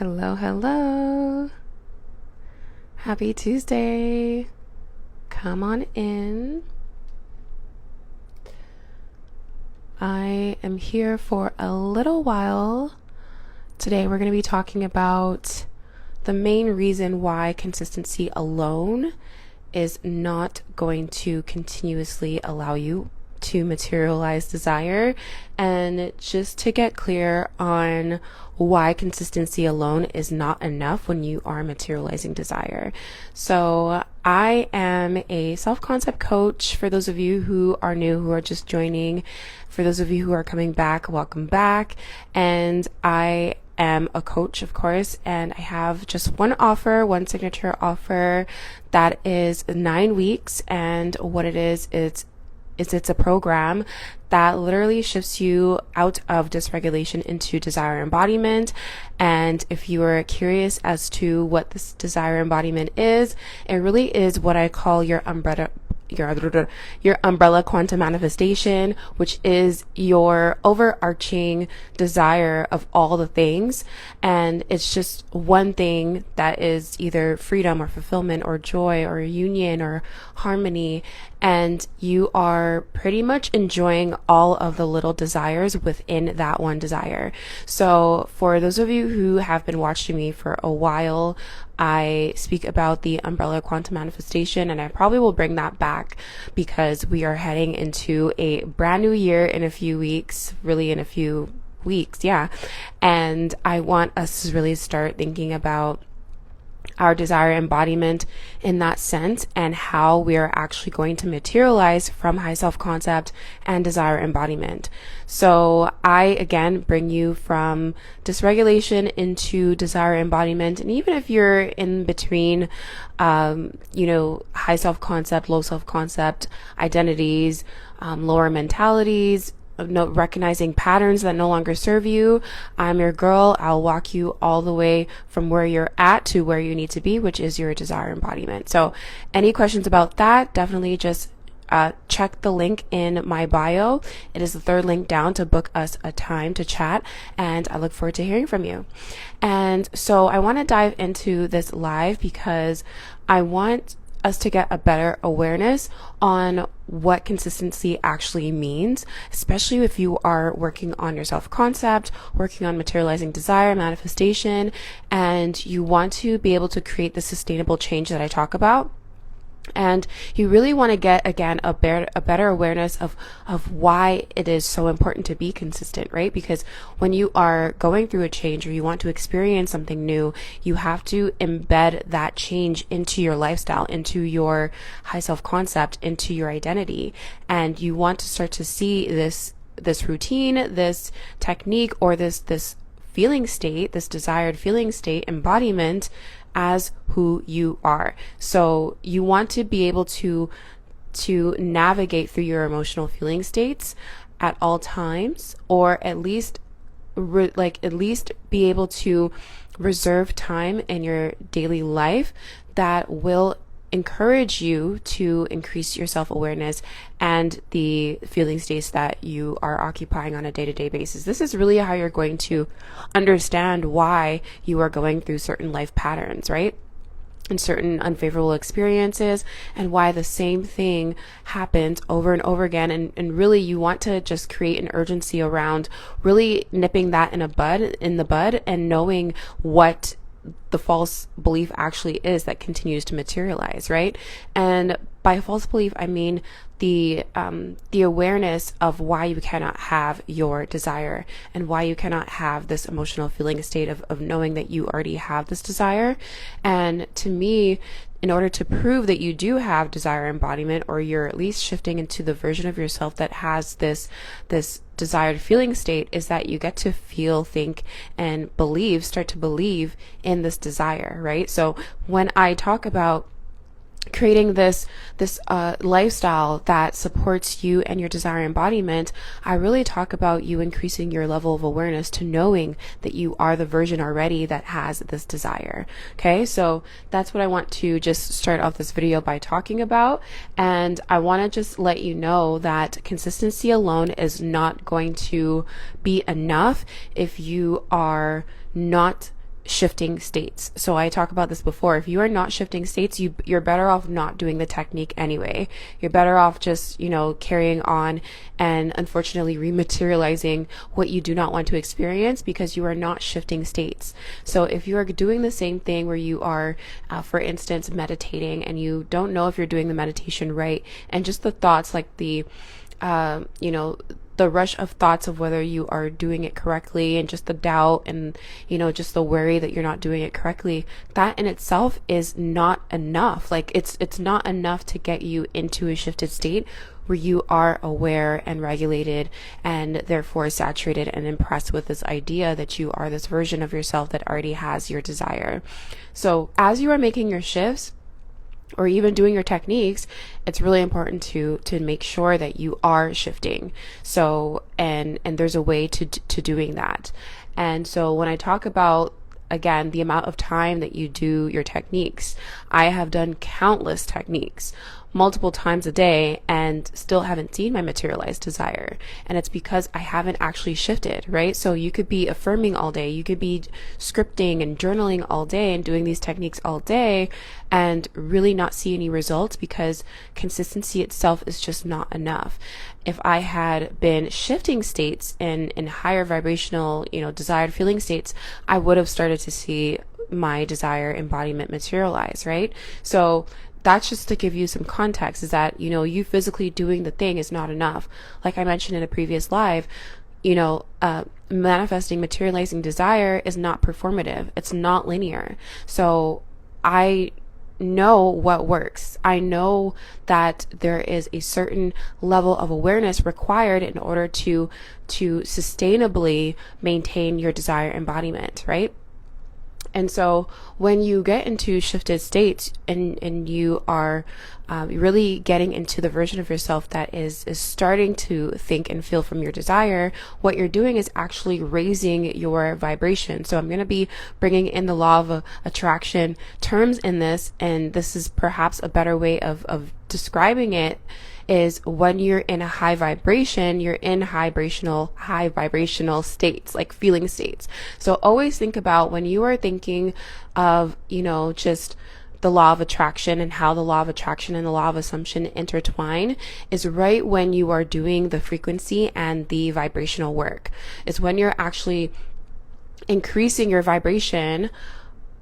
Hello, hello. Happy Tuesday. Come on in. I am here for a little while. Today we're going to be talking about the main reason why consistency alone is not going to continuously allow you to materialize desire, and just to get clear on why consistency alone is not enough when you are materializing desire. So I am a self-concept coach. For those of you who are new, who are just joining, for those of you who are coming back, welcome back. And I am a coach, of course, and I have just one signature offer that is 9 weeks. And what it is it's a program that literally shifts you out of dysregulation into desire embodiment. And if you are curious as to what this desire embodiment is, it really is what I call your umbrella quantum manifestation, which is your overarching desire of all the things. And it's just one thing that is either freedom or fulfillment or joy or union or harmony. And you are pretty much enjoying all of the little desires within that one desire. So for those of you who have been watching me for a while, I speak about the umbrella quantum manifestation, and I probably will bring that back because we are heading into a brand new year in a few weeks, yeah. And I want us to really start thinking about our desire embodiment in that sense, and how we are actually going to materialize from high self-concept and desire embodiment. So I, again, bring you from dysregulation into desire embodiment. And even if you're in between, high self-concept, low self-concept identities, lower mentalities, recognizing patterns that no longer serve you, I'm your girl. I'll walk you all the way from where you're at to where you need to be, which is your desire embodiment. So any questions about that, definitely just check the link in my bio. It is the third link down to book us a time to chat, and I look forward to hearing from you. And so I want to dive into this live because I want us to get a better awareness on what consistency actually means, especially if you are working on your self-concept, working on materializing desire, manifestation, and you want to be able to create the sustainable change that I talk about. And you really want to get, again, a better awareness of why it is so important to be consistent, right? Because when you are going through a change or you want to experience something new, you have to embed that change into your lifestyle, into your high self-concept, into your identity. And you want to start to see this routine, this technique, or this feeling state, this desired feeling state embodiment as who you are. So you want to be able to navigate through your emotional feeling states at all times, or at least be able to reserve time in your daily life that will encourage you to increase your self-awareness and the feeling states that you are occupying on a day-to-day basis. This is really how you're going to understand why you are going through certain life patterns, right? And certain unfavorable experiences, and why the same thing happens over and over again. And really you want to just create an urgency around really nipping that in the bud and knowing what the false belief actually is that continues to materialize, right? And by false belief, I mean the awareness of why you cannot have your desire and why you cannot have this emotional feeling state of knowing that you already have this desire. And to me, in order to prove that you do have desire embodiment, or you're at least shifting into the version of yourself that has this desired feeling state, is that you get to feel, think, and start to believe in this desire, right? So when I talk about creating this lifestyle that supports you and your desire embodiment, I really talk about you increasing your level of awareness to knowing that you are the version already that has this desire. Okay, so that's what I want to just start off this video by talking about. And I want to just let you know that consistency alone is not going to be enough if you are not shifting states. So I talk about this before. If you are not shifting states, you're better off not doing the technique anyway. You're better off just, carrying on and unfortunately rematerializing what you do not want to experience because you are not shifting states. So if you are doing the same thing where you are, for instance, meditating and you don't know if you're doing the meditation right, and just the thoughts like the rush of thoughts of whether you are doing it correctly and just the doubt and, just the worry that you're not doing it correctly, that in itself is not enough. Like it's not enough to get you into a shifted state where you are aware and regulated and therefore saturated and impressed with this idea that you are this version of yourself that already has your desire. So as you are making your shifts, or even doing your techniques, it's really important to make sure that you are shifting. So and there's a way to doing that. And so when I talk about, again, the amount of time that you do your techniques, I have done countless techniques multiple times a day and still haven't seen my materialized desire. And it's because I haven't actually shifted, right? So you could be affirming all day, you could be scripting and journaling all day and doing these techniques all day and really not see any results because consistency itself is just not enough. If I had been shifting states in higher vibrational, desired feeling states, I would have started to see my desire embodiment materialize, right? So that's just to give you some context, is that, you physically doing the thing is not enough. Like I mentioned in a previous live, manifesting, materializing desire is not performative. It's not linear. So I know what works. I know that there is a certain level of awareness required in order to sustainably maintain your desire embodiment, right? And so when you get into shifted states and you are really getting into the version of yourself that is starting to think and feel from your desire, what you're doing is actually raising your vibration. So I'm going to be bringing in the law of attraction terms in this, and this is perhaps a better way of describing it, is when you're in a high vibration, you're in high vibrational states, like feeling states. So always think about when you are thinking of, just the law of attraction and how the law of attraction and the law of assumption intertwine, is right when you are doing the frequency and the vibrational work. It's when you're actually increasing your vibration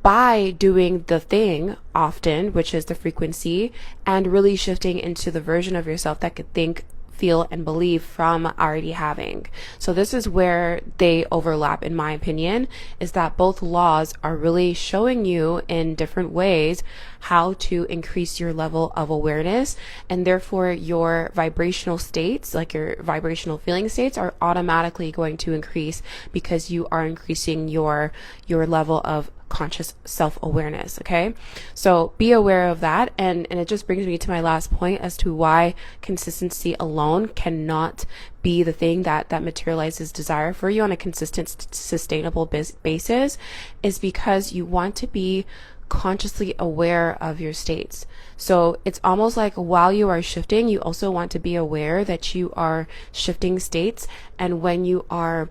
by doing the thing often, which is the frequency, and really shifting into the version of yourself that could think, feel, and believe from already having. So this is where they overlap, in my opinion, is that both laws are really showing you in different ways how to increase your level of awareness, and therefore your vibrational states, like your vibrational feeling states, are automatically going to increase because you are increasing your level of conscious self-awareness. Okay, so be aware of that, and it just brings me to my last point as to why consistency alone cannot be the thing that materializes desire for you on a consistent, sustainable basis, is because you want to be consciously aware of your states. So it's almost like while you are shifting, you also want to be aware that you are shifting states, and when you are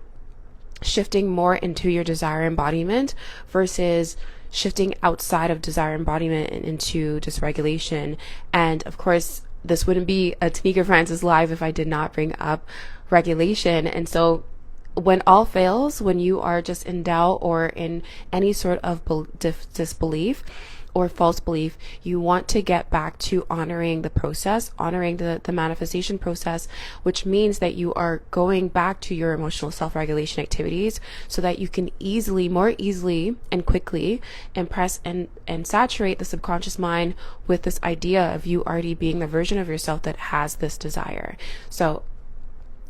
shifting more into your desire embodiment versus shifting outside of desire embodiment and into dysregulation. And of course, this wouldn't be a Tanika Francis live if I did not bring up regulation. And so when all fails, when you are just in doubt or in any sort of disbelief or false belief, you want to get back to honoring the process, honoring the manifestation process, which means that you are going back to your emotional self-regulation activities so that you can more easily and quickly impress and saturate the subconscious mind with this idea of you already being the version of yourself that has this desire. So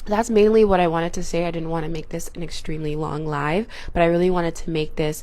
that's mainly what I wanted to say. I didn't want to make this an extremely long live, but I really wanted to make this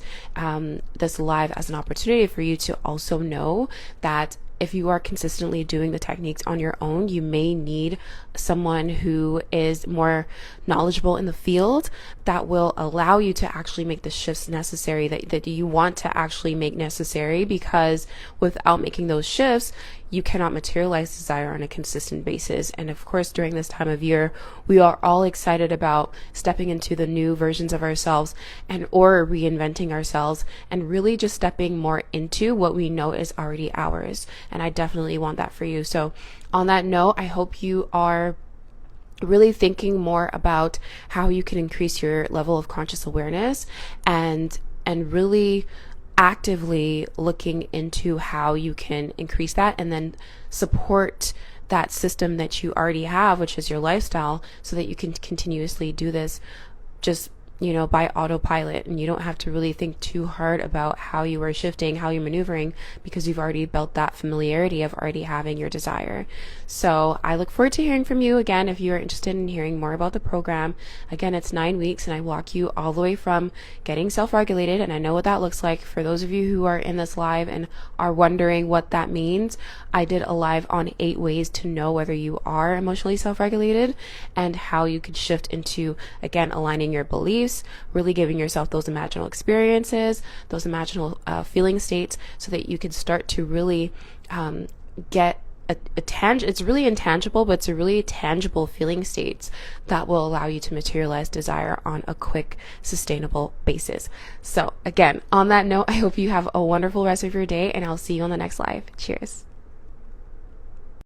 this live as an opportunity for you to also know that if you are consistently doing the techniques on your own, you may need someone who is more knowledgeable in the field that will allow you to actually make the shifts necessary that you want to actually make necessary, because without making those shifts, you cannot materialize desire on a consistent basis. And of course, during this time of year, we are all excited about stepping into the new versions of ourselves and or reinventing ourselves and really just stepping more into what we know is already ours. And I definitely want that for you. So on that note, I hope you are really thinking more about how you can increase your level of conscious awareness and really actively looking into how you can increase that and then support that system that you already have, which is your lifestyle, so that you can continuously do this just by autopilot, and you don't have to really think too hard about how you are shifting, how you're maneuvering, because you've already built that familiarity of already having your desire. So I look forward to hearing from you again. If you are interested in hearing more about the program, again, it's 9 weeks and I walk you all the way from getting self-regulated, and I know what that looks like. For those of you who are in this live and are wondering what that means, I did a live on 8 ways to know whether you are emotionally self-regulated and how you could shift into, again, aligning your beliefs, really giving yourself those imaginal experiences, those imaginal feeling states, so that you can start to really get it's really intangible, but it's a really tangible feeling states that will allow you to materialize desire on a quick, sustainable basis. So again, on that note, I hope you have a wonderful rest of your day, and I'll see you on the next live. Cheers.